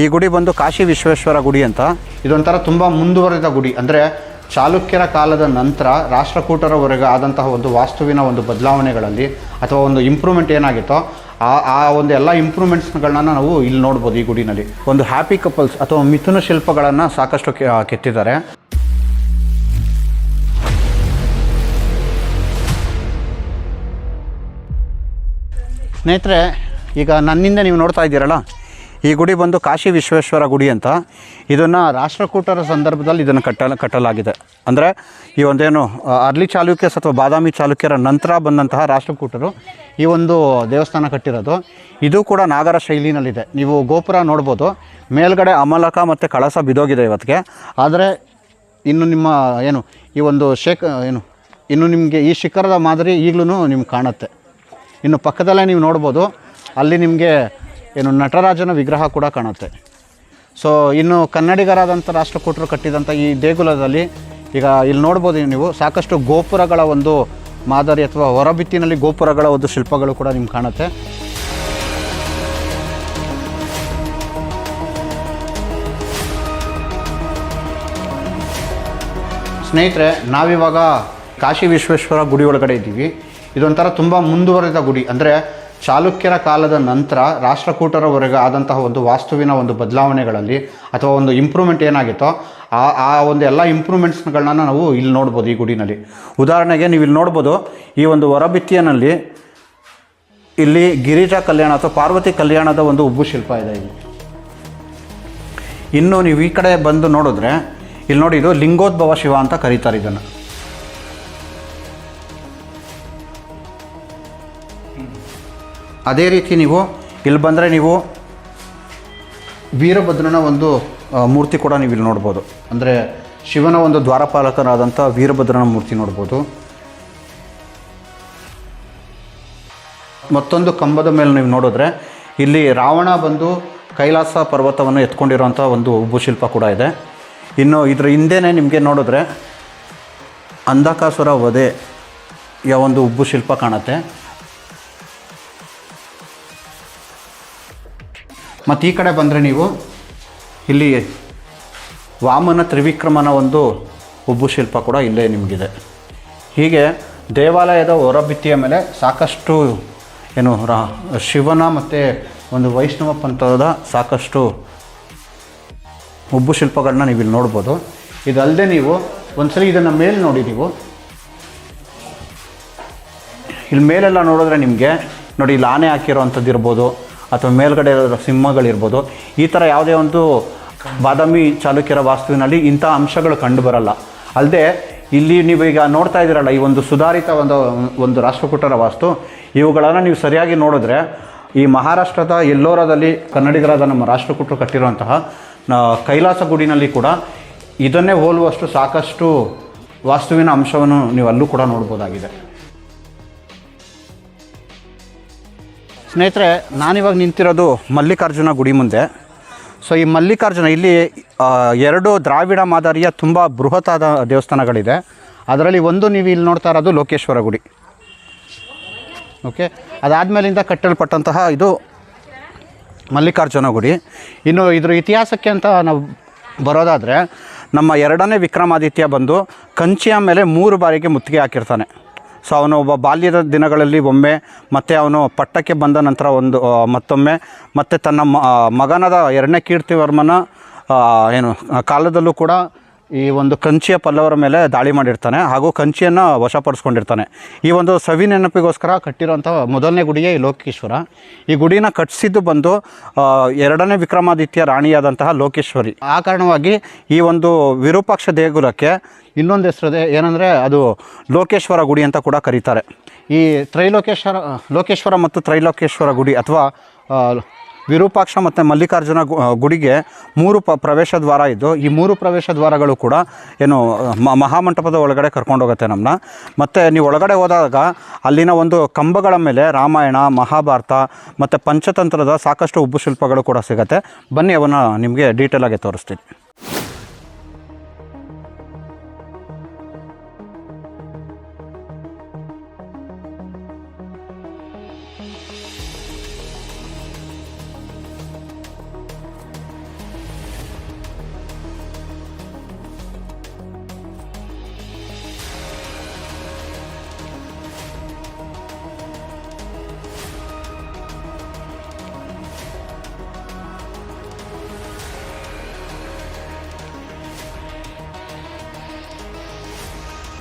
ಈ ಗುಡಿ ಬಂದು ಕಾಶಿ ವಿಶ್ವೇಶ್ವರ ಗುಡಿ ಅಂತ. ಇದೊಂಥರ ತುಂಬ ಮುಂದುವರೆದ ಗುಡಿ. ಅಂದರೆ ಚಾಲುಕ್ಯರ ಕಾಲದ ನಂತರ ರಾಷ್ಟ್ರಕೂಟರವರೆಗೆ ಆದಂತಹ ಒಂದು ವಾಸ್ತುವಿನ ಒಂದು ಬದಲಾವಣೆಗಳಲ್ಲಿ ಅಥವಾ ಒಂದು ಇಂಪ್ರೂವ್ಮೆಂಟ್ ಏನಾಗಿತ್ತೋ ಆ ಒಂದು ಎಲ್ಲ ಇಂಪ್ರೂವ್ಮೆಂಟ್ಸ್ಗಳನ್ನ ನಾವು ಇಲ್ಲಿ ನೋಡ್ಬೋದು. ಈ ಗುಡಿನಲ್ಲಿ ಒಂದು ಹ್ಯಾಪಿ ಕಪಲ್ಸ್ ಅಥವಾ ಮಿಥುನ ಶಿಲ್ಪಗಳನ್ನು ಸಾಕಷ್ಟು ಕೆತ್ತಿದ್ದಾರೆ. ಸ್ನೇಹಿತರೆ, ಈಗ ನನ್ನಿಂದ ನೀವು ನೋಡ್ತಾ ಇದ್ದೀರಲ್ಲ, ಈ ಗುಡಿ ಬಂದು ಕಾಶಿ ವಿಶ್ವೇಶ್ವರ ಗುಡಿ ಅಂತ. ಇದನ್ನು ರಾಷ್ಟ್ರಕೂಟರ ಸಂದರ್ಭದಲ್ಲಿ ಇದನ್ನು ಕಟ್ಟಲಾಗಿದೆ. ಅಂದರೆ ಈ ಒಂದೇನು ಅರ್ಲಿ ಚಾಲುಕ್ಯಸ್ ಅಥವಾ ಬಾದಾಮಿ ಚಾಲುಕ್ಯರ ನಂತರ ಬಂದಂತಹ ರಾಷ್ಟ್ರಕೂಟರು ಈ ಒಂದು ದೇವಸ್ಥಾನ ಕಟ್ಟಿರೋದು. ಇದು ಕೂಡ ನಾಗರ ಶೈಲಿನಲ್ಲಿದೆ. ನೀವು ಗೋಪುರ ನೋಡ್ಬೋದು, ಮೇಲ್ಗಡೆ ಅಮಲಕ ಮತ್ತು ಕಳಸ ಬಿದೋಗಿದೆ ಇವತ್ತಿಗೆ. ಆದರೆ ಇನ್ನು ನಿಮ್ಮ ಈ ಒಂದು ಇನ್ನು ನಿಮಗೆ ಈ ಶಿಖರದ ಮಾದರಿ ಈಗಲೂ ನಿಮ್ಗೆ ಕಾಣುತ್ತೆ. ಇನ್ನು ಪಕ್ಕದಲ್ಲೇ ನೀವು ನೋಡ್ಬೋದು, ಅಲ್ಲಿ ನಿಮಗೆ ನಟರಾಜನ ವಿಗ್ರಹ ಕೂಡ ಕಾಣುತ್ತೆ. ಸೊ ಇನ್ನು ಕನ್ನಡಿಗರಾದಂಥ ರಾಷ್ಟ್ರಕೂಟರು ಕಟ್ಟಿದಂಥ ಈ ದೇಗುಲದಲ್ಲಿ ಈಗ ಇಲ್ಲಿ ನೋಡ್ಬೋದು ನೀವು ಸಾಕಷ್ಟು ಗೋಪುರಗಳ ಒಂದು ಮಾದರಿ ಅಥವಾ ಹೊರಭಿತ್ತಿನಲ್ಲಿ ಗೋಪುರಗಳ ಒಂದು ಶಿಲ್ಪಗಳು ಕೂಡ ನಿಮ್ಗೆ ಕಾಣುತ್ತೆ. ಸ್ನೇಹಿತರೆ, ನಾವಿವಾಗ ಕಾಶಿ ವಿಶ್ವೇಶ್ವರ ಗುಡಿ ಒಳಗಡೆ ಇದ್ದೀವಿ. ಇದೊಂಥರ ತುಂಬ ಮುಂದುವರೆದ ಗುಡಿ. ಅಂದರೆ ಚಾಲುಕ್ಯರ ಕಾಲದ ನಂತರ ರಾಷ್ಟ್ರಕೂಟರವರೆಗೆ ಆದಂತಹ ಒಂದು ವಾಸ್ತುವಿನ ಒಂದು ಬದಲಾವಣೆಗಳಲ್ಲಿ ಅಥವಾ ಒಂದು ಇಂಪ್ರೂವ್ಮೆಂಟ್ ಏನಾಗಿತ್ತೋ ಆ ಒಂದು ಎಲ್ಲ ಇಂಪ್ರೂವ್ಮೆಂಟ್ಸ್ಗಳನ್ನ ನಾವು ಇಲ್ಲಿ ನೋಡ್ಬೋದು ಈ ಗುಡಿನಲ್ಲಿ. ಉದಾಹರಣೆಗೆ ನೀವು ಇಲ್ಲಿ ನೋಡ್ಬೋದು, ಈ ಒಂದು ಹೊರಭಿತ್ತಿಯಲ್ಲಿ ಇಲ್ಲಿ ಗಿರಿಜಾ ಕಲ್ಯಾಣ ಅಥವಾ ಪಾರ್ವತಿ ಕಲ್ಯಾಣದ ಒಂದು ಉಬ್ಬು ಶಿಲ್ಪ ಇದೆ ಇಲ್ಲಿ. ಇನ್ನು ನೀವು ಈ ಕಡೆ ಬಂದು ನೋಡಿದ್ರೆ ಇಲ್ಲಿ ನೋಡಿ, ಇದು ಲಿಂಗೋದ್ಭವ ಶಿವ ಅಂತ ಕರೀತಾರೆ ಇದನ್ನು. ಅದೇ ರೀತಿ ನೀವು ಇಲ್ಲಿ ಬಂದರೆ ನೀವು ವೀರಭದ್ರನ ಒಂದು ಮೂರ್ತಿ ಕೂಡ ನೀವು ಇಲ್ಲಿ ನೋಡ್ಬೋದು. ಅಂದರೆ ಶಿವನ ಒಂದು ದ್ವಾರಪಾಲಕರಾದಂಥ ವೀರಭದ್ರನ ಮೂರ್ತಿ ನೋಡ್ಬೋದು. ಮತ್ತೊಂದು ಕಂಬದ ಮೇಲೆ ನೀವು ನೋಡಿದ್ರೆ ಇಲ್ಲಿ ರಾವಣ ಬಂದು ಕೈಲಾಸ ಪರ್ವತವನ್ನು ಎತ್ಕೊಂಡಿರೋಂಥ ಒಂದು ಉಬ್ಬು ಶಿಲ್ಪ ಕೂಡ ಇದೆ. ಇನ್ನು ಇದರ ಹಿಂದೆನೇ ನಿಮಗೆ ನೋಡಿದ್ರೆ ಅಂಧಕಾಸುರ ವಧೆಯ ಒಂದು ಉಬ್ಬು ಶಿಲ್ಪ ಕಾಣುತ್ತೆ. ಮತ್ತು ಈ ಕಡೆ ಬಂದರೆ ನೀವು ಇಲ್ಲಿ ವಾಮನ ತ್ರಿವಿಕ್ರಮನ ಒಂದು ಉಬ್ಬು ಶಿಲ್ಪ ಕೂಡ ಇಲ್ಲೇ ನಿಮಗಿದೆ. ಹೀಗೆ ದೇವಾಲಯದ ಹೊರಭಿತ್ತಿಯ ಮೇಲೆ ಸಾಕಷ್ಟು ಶಿವನ ಮತ್ತು ಒಂದು ವೈಷ್ಣವ ಪಂಥದ ಸಾಕಷ್ಟು ಉಬ್ಬು ಶಿಲ್ಪಗಳನ್ನ ನೀವು ಇಲ್ಲಿ ನೋಡ್ಬೋದು. ಇದಲ್ಲದೆ ನೀವು ಒಂದ್ಸಲಿ ಇದನ್ನು ಮೇಲೆ ನೋಡಿ, ನೀವು ಇಲ್ಲಿ ಮೇಲೆಲ್ಲ ನೋಡಿದ್ರೆ ನಿಮಗೆ ನೋಡಿ, ಇಲ್ಲಿ ಆನೆ ಹಾಕಿರೋವಂಥದ್ದು ಇರ್ಬೋದು ಅಥವಾ ಮೇಲ್ಗಡೆ ಸಿಂಹಗಳಿರ್ಬೋದು. ಈ ಥರ ಯಾವುದೇ ಒಂದು ಬಾದಾಮಿ ಚಾಲುಕ್ಯರ ವಾಸ್ತುವಿನಲ್ಲಿ ಇಂಥ ಅಂಶಗಳು ಕಂಡು ಬರಲ್ಲ. ಅಲ್ಲದೆ ಇಲ್ಲಿ ನೀವು ಈಗ ನೋಡ್ತಾ ಇದ್ದೀರಲ್ಲ, ಈ ಒಂದು ಸುಧಾರಿತ ಒಂದು ರಾಷ್ಟ್ರಕೂಟರ ವಾಸ್ತು, ಇವುಗಳನ್ನು ನೀವು ಸರಿಯಾಗಿ ನೋಡಿದ್ರೆ ಈ ಮಹಾರಾಷ್ಟ್ರದ ಎಲ್ಲೋರದಲ್ಲಿ ಕನ್ನಡಿಗರಾದ ನಮ್ಮ ರಾಷ್ಟ್ರಕೂಟರು ಕಟ್ಟಿರುವಂತಹ ಕೈಲಾಸ ಗುಡಿನಲ್ಲಿ ಕೂಡ ಇದನ್ನೇ ಹೋಲುವಷ್ಟು ಸಾಕಷ್ಟು ವಾಸ್ತುವಿನ ಅಂಶವನ್ನು ನೀವು ಅಲ್ಲೂ ಕೂಡ ನೋಡ್ಬೋದಾಗಿದೆ. ಸ್ನೇಹಿತರೆ, ನಾನಿವಾಗ ನಿಂತಿರೋದು ಮಲ್ಲಿಕಾರ್ಜುನ ಗುಡಿ ಮುಂದೆ. ಸೊ ಈ ಮಲ್ಲಿಕಾರ್ಜುನ, ಇಲ್ಲಿ 2 ದ್ರಾವಿಡ ಮಾದರಿಯ ತುಂಬ ಬೃಹತ್ತಾದ ದೇವಸ್ಥಾನಗಳಿದೆ. ಅದರಲ್ಲಿ ಒಂದು ನೀವು ಇಲ್ಲಿ ನೋಡ್ತಾ ಇರೋದು ಲೋಕೇಶ್ವರ ಗುಡಿ. ಓಕೆ, ಅದಾದಮೇಲಿಂದ ಕಟ್ಟಲ್ಪಟ್ಟಂತಹ ಇದು ಮಲ್ಲಿಕಾರ್ಜುನ ಗುಡಿ. ಇನ್ನು ಇದ್ರ ಇತಿಹಾಸಕ್ಕೆ ಅಂತ ನಾವು ಬರೋದಾದರೆ, ನಮ್ಮ 2ನೇ ವಿಕ್ರಮಾದಿತ್ಯ ಬಂದು ಕಂಚಿಯ ಮೇಲೆ 3 ಬಾರಿಗೆ ಮುತ್ತಿಗೆ ಹಾಕಿರ್ತಾನೆ. ಸೊ ಅವನು ಒಬ್ಬ ಬಾಲ್ಯದ ದಿನಗಳಲ್ಲಿ ಒಮ್ಮೆ, ಮತ್ತು ಅವನು ಪಟ್ಟಕ್ಕೆ ಬಂದ ನಂತರ ಮತ್ತೊಮ್ಮೆ, ಮತ್ತು ತನ್ನ ಮಗನಾದ 2ನೇ ಕೀರ್ತಿವರ್ಮನ ಕಾಲದಲ್ಲೂ ಕೂಡ ಈ ಒಂದು ಕಂಚಿಯ ಪಲ್ಲವರ ಮೇಲೆ ದಾಳಿ ಮಾಡಿರ್ತಾನೆ, ಹಾಗೂ ಕಂಚಿಯನ್ನು ವಶಪಡಿಸ್ಕೊಂಡಿರ್ತಾನೆ. ಈ ಒಂದು ಸವಿ ನೆನಪಿಗೋಸ್ಕರ ಕಟ್ಟಿರುವಂಥ ಮೊದಲನೇ ಗುಡಿಯೇ ಈ ಲೋಕೇಶ್ವರ. ಈ ಗುಡಿನ ಕಟ್ಟಿಸಿದ್ದು ಬಂದು 2ನೇ ವಿಕ್ರಮಾದಿತ್ಯ ರಾಣಿಯಾದಂತಹ ಲೋಕೇಶ್ವರಿ. ಆ ಕಾರಣವಾಗಿ ಈ ಒಂದು ವಿರೂಪಾಕ್ಷ ದೇಗುಲಕ್ಕೆ ಇನ್ನೊಂದು ಹೆಸರಿದೆ, ಏನಂದರೆ ಅದು ಲೋಕೇಶ್ವರ ಗುಡಿ ಅಂತ ಕೂಡ ಕರೀತಾರೆ. ಈ ಲೋಕೇಶ್ವರ ಮತ್ತು ತ್ರೈಲೋಕೇಶ್ವರ ಗುಡಿ ಅಥವಾ ವಿರೂಪಾಕ್ಷ ಮತ್ತು ಮಲ್ಲಿಕಾರ್ಜುನ ಗುಡಿಗೆ 3 ಪ್ರವೇಶ ದ್ವಾರ ಇದ್ದು, ಈ 3 ಪ್ರವೇಶ ದ್ವಾರಗಳು ಕೂಡ ಮಹಾಮಂಟಪದ ಒಳಗಡೆ ಕರ್ಕೊಂಡೋಗುತ್ತೆ ನಮ್ಮನ್ನ. ಮತ್ತು ನೀವು ಒಳಗಡೆ ಹೋದಾಗ ಅಲ್ಲಿನ ಒಂದು ಕಂಬಗಳ ಮೇಲೆ ರಾಮಾಯಣ, ಮಹಾಭಾರತ ಮತ್ತು ಪಂಚತಂತ್ರದ ಸಾಕಷ್ಟು ಉಬ್ಬು ಶಿಲ್ಪಗಳು ಕೂಡ ಸಿಗುತ್ತೆ. ಬನ್ನಿ, ಅವನ್ನ ನಿಮಗೆ ಡೀಟೇಲಾಗಿ ತೋರಿಸ್ತೀನಿ.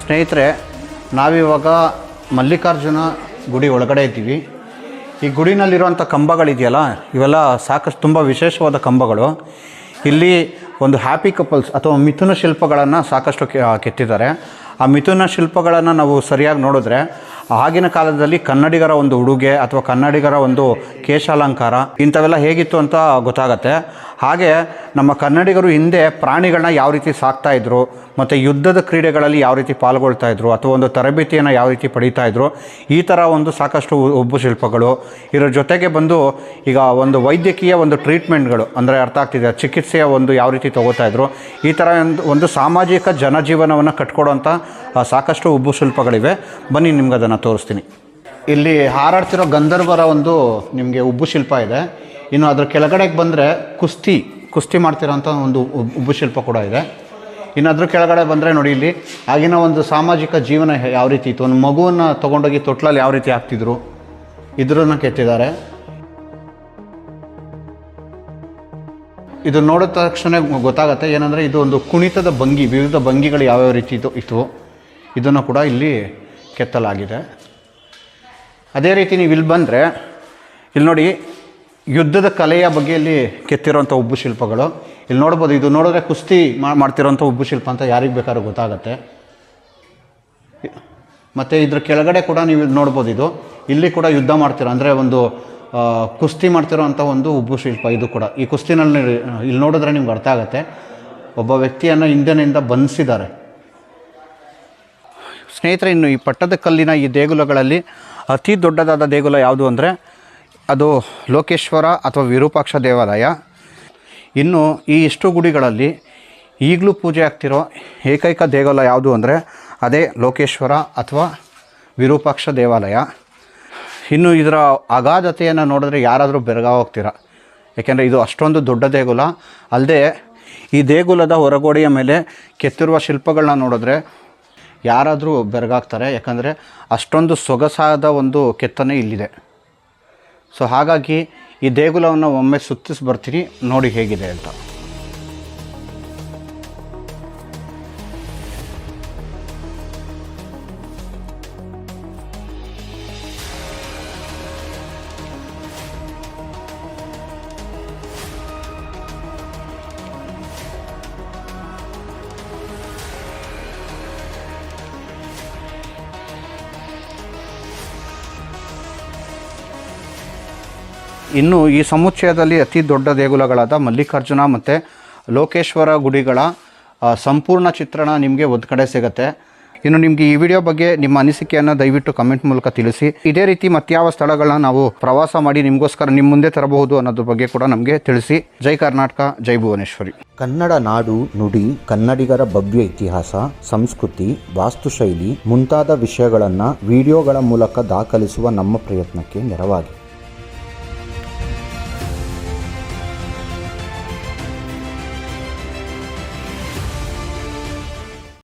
ಸ್ನೇಹಿತರೆ, ನಾವಿವಾಗ ಮಲ್ಲಿಕಾರ್ಜುನ ಗುಡಿ ಒಳಗಡೆ ಇದ್ದೀವಿ. ಈ ಗುಡಿನಲ್ಲಿರುವಂಥ ಕಂಬಗಳಿದೆಯಲ್ಲ, ಇವೆಲ್ಲ ಸಾಕಷ್ಟು ತುಂಬ ವಿಶೇಷವಾದ ಕಂಬಗಳು. ಇಲ್ಲಿ ಒಂದು ಹ್ಯಾಪಿ ಕಪಲ್ಸ್ ಅಥವಾ ಮಿಥುನ ಶಿಲ್ಪಗಳನ್ನು ಸಾಕಷ್ಟು ಕೆತ್ತಿದ್ದಾರೆ. ಆ ಮಿಥುನ ಶಿಲ್ಪಗಳನ್ನು ನಾವು ಸರಿಯಾಗಿ ನೋಡಿದ್ರೆ ಆಗಿನ ಕಾಲದಲ್ಲಿ ಕನ್ನಡಿಗರ ಒಂದು ಉಡುಗೆ ಅಥವಾ ಕನ್ನಡಿಗರ ಒಂದು ಕೇಶಾಲಂಕಾರ ಇಂಥವೆಲ್ಲ ಹೇಗಿತ್ತು ಅಂತ ಗೊತ್ತಾಗತ್ತೆ. ಹಾಗೆ ನಮ್ಮ ಕನ್ನಡಿಗರು ಹಿಂದೆ ಪ್ರಾಣಿಗಳನ್ನ ಯಾವ ರೀತಿ ಸಾಕ್ತಾಯಿದ್ರು ಮತ್ತು ಯುದ್ಧದ ಕ್ರೀಡೆಗಳಲ್ಲಿ ಯಾವ ರೀತಿ ಪಾಲ್ಗೊಳ್ತಾಯಿದ್ರು ಅಥವಾ ಒಂದು ತರಬೇತಿಯನ್ನು ಯಾವ ರೀತಿ ಪಡೀತಾಯಿದ್ರು, ಈ ಥರ ಒಂದು ಸಾಕಷ್ಟು ಉಬ್ಬು ಶಿಲ್ಪಗಳು. ಇದರ ಜೊತೆಗೆ ಬಂದು ಈಗ ಒಂದು ವೈದ್ಯಕೀಯ ಒಂದು ಟ್ರೀಟ್ಮೆಂಟ್ಗಳು, ಅಂದರೆ ಅರ್ಥ ಆಗ್ತಿದೆ, ಚಿಕಿತ್ಸೆಯ ಒಂದು ಯಾವ ರೀತಿ ತೊಗೋತಾಯಿದ್ರು, ಈ ಥರ ಒಂದು ಸಾಮಾಜಿಕ ಜನಜೀವನವನ್ನು ಕಟ್ಕೊಡೋಂಥ ಸಾಕಷ್ಟು ಉಬ್ಬು ಶಿಲ್ಪಗಳಿವೆ. ಬನ್ನಿ ನಿಮ್ಗೆ ಅದನ್ನು ತೋರಿಸ್ತೀನಿ. ಇಲ್ಲಿ ಹಾರಾಡ್ತಿರೋ ಗಂಧರ್ವರ ಒಂದು ನಿಮಗೆ ಉಬ್ಬು ಶಿಲ್ಪ ಇದೆ. ಇನ್ನು ಅದರ ಕೆಳಗಡೆಗೆ ಬಂದರೆ ಕುಸ್ತಿ ಮಾಡ್ತಿರೋಂಥ ಒಂದು ಉಬ್ಬು ಶಿಲ್ಪ ಕೂಡ ಇದೆ. ಇನ್ನು ಅದ್ರ ಕೆಳಗಡೆ ಬಂದರೆ ನೋಡಿ, ಇಲ್ಲಿ ಆಗಿನ ಒಂದು ಸಾಮಾಜಿಕ ಜೀವನ ಯಾವ ರೀತಿ ಇತ್ತು, ಒಂದು ಮಗುವನ್ನು ತೊಗೊಂಡೋಗಿ ತೊಟ್ಲಲ್ಲಿ ಯಾವ ರೀತಿ ಹಾಕ್ತಿದ್ರು, ಇದ್ರನ್ನ ಕೆತ್ತಿದ್ದಾರೆ. ಇದು ನೋಡಿದ ತಕ್ಷಣ ಗೊತ್ತಾಗುತ್ತೆ ಏನಂದರೆ ಇದು ಒಂದು ಕುಣಿತದ ಭಂಗಿ, ವಿವಿಧ ಭಂಗಿಗಳು ಯಾವ್ಯಾವ ರೀತಿ ಇತ್ತು ಇದನ್ನು ಕೂಡ ಇಲ್ಲಿ ಕೆತ್ತಲಾಗಿದೆ. ಅದೇ ರೀತಿ ನೀವು ಇಲ್ಲಿ ಬಂದರೆ ಇಲ್ಲಿ ನೋಡಿ, ಯುದ್ಧದ ಕಲೆಯ ಬಗ್ಗೆಯಲ್ಲಿ ಕೆತ್ತಿರೋಂಥ ಉಬ್ಬು ಶಿಲ್ಪಗಳು ಇಲ್ಲಿ ನೋಡ್ಬೋದು. ಇದು ನೋಡಿದ್ರೆ ಕುಸ್ತಿ ಮಾಡ್ತಿರೋಂಥ ಉಬ್ಬು ಶಿಲ್ಪ ಅಂತ ಯಾರಿಗೆ ಬೇಕಾದ್ರೂ ಗೊತ್ತಾಗತ್ತೆ. ಮತ್ತು ಇದ್ರ ಕೆಳಗಡೆ ಕೂಡ ನೀವು ನೋಡ್ಬೋದು, ಇಲ್ಲಿ ಕೂಡ ಯುದ್ಧ ಮಾಡ್ತಿರೋ ಅಂದರೆ ಒಂದು ಕುಸ್ತಿ ಮಾಡ್ತಿರೋ ಅಂಥ ಒಂದು ಉಬ್ಬು ಶಿಲ್ಪ ಇದು ಕೂಡ. ಈ ಕುಸ್ತಿನಲ್ಲಿ ಇಲ್ಲಿ ನೋಡಿದ್ರೆ ನಿಮ್ಗೆ ಅರ್ಥ ಆಗುತ್ತೆ, ಒಬ್ಬ ವ್ಯಕ್ತಿಯನ್ನು ಹಿಂದಿನಿಂದ ಬಂಧಿಸಿದ್ದಾರೆ. ಸ್ನೇಹಿತರೆ, ಇನ್ನು ಈ ಪಟ್ಟದ ಕಲ್ಲಿನ ಈ ದೇಗುಲಗಳಲ್ಲಿ ಅತಿ ದೊಡ್ಡದಾದ ದೇಗುಲ ಯಾವುದು ಅಂದರೆ ಅದು ಲೋಕೇಶ್ವರ ಅಥವಾ ವಿರೂಪಾಕ್ಷ ದೇವಾಲಯ. ಇನ್ನು ಈ ಇಷ್ಟು ಗುಡಿಗಳಲ್ಲಿ ಈಗಲೂ ಪೂಜೆ ಆಗ್ತಿರೋ ಏಕೈಕ ದೇಗುಲ ಯಾವುದು ಅಂದರೆ ಅದೇ ಲೋಕೇಶ್ವರ ಅಥವಾ ವಿರೂಪಾಕ್ಷ ದೇವಾಲಯ. ಇನ್ನು ಇದರ ಅಗಾಧತೆಯನ್ನು ನೋಡಿದ್ರೆ ಯಾರಾದರೂ ಬೆರಗಾಗಿ ಹೋಗ್ತೀರ, ಏಕೆಂದರೆ ಇದು ಅಷ್ಟೊಂದು ದೊಡ್ಡ ದೇಗುಲ. ಅಲ್ಲದೆ ಈ ದೇಗುಲದ ಹೊರಗೋಡೆಯ ಮೇಲೆ ಕೆತ್ತಿರುವ ಶಿಲ್ಪಗಳನ್ನ ನೋಡಿದ್ರೆ ಯಾರಾದರೂ ಬೆರಗಾಗ್ತಾರೆ, ಯಾಕಂದರೆ ಅಷ್ಟೊಂದು ಸೊಗಸಾದ ಒಂದು ಕೆತ್ತನೆ ಇಲ್ಲಿದೆ. ಸೊ ಹಾಗಾಗಿ ಈ ದೇಗುಲವನ್ನು ಒಮ್ಮೆ ಸುತ್ತಿಸಿ ಬರ್ತೀನಿ, ನೋಡಿ ಹೇಗಿದೆ ಅಂತ. ಇನ್ನು ಈ ಸಮುಚ್ಚಯದಲ್ಲಿ ಅತಿ ದೊಡ್ಡ ದೇಗುಲಗಳಾದ ಮಲ್ಲಿಕಾರ್ಜುನ ಮತ್ತು ಲೋಕೇಶ್ವರ ಗುಡಿಗಳ ಸಂಪೂರ್ಣ ಚಿತ್ರಣ ನಿಮಗೆ ಒಂದು ಕಡೆ ಸಿಗುತ್ತೆ. ಇನ್ನು ನಿಮಗೆ ಈ ವಿಡಿಯೋ ಬಗ್ಗೆ ನಿಮ್ಮ ಅನಿಸಿಕೆಯನ್ನು ದಯವಿಟ್ಟು ಕಮೆಂಟ್ ಮೂಲಕ ತಿಳಿಸಿ. ಇದೇ ರೀತಿ ಮತ್ಯಾವ ಸ್ಥಳಗಳನ್ನ ನಾವು ಪ್ರವಾಸ ಮಾಡಿ ನಿಮಗೋಸ್ಕರ ನಿಮ್ಮ ಮುಂದೆ ತರಬಹುದು ಅನ್ನೋದ್ರ ಬಗ್ಗೆ ಕೂಡ ನಮಗೆ ತಿಳಿಸಿ. ಜೈ ಕರ್ನಾಟಕ, ಜೈ ಭುವನೇಶ್ವರಿ. ಕನ್ನಡ ನಾಡು, ನುಡಿ, ಕನ್ನಡಿಗರ ಭವ್ಯ ಇತಿಹಾಸ, ಸಂಸ್ಕೃತಿ, ವಾಸ್ತುಶೈಲಿ ಮುಂತಾದ ವಿಷಯಗಳನ್ನು ವಿಡಿಯೋಗಳ ಮೂಲಕ ದಾಖಲಿಸುವ ನಮ್ಮ ಪ್ರಯತ್ನಕ್ಕೆ ನೆರವಾಗಿ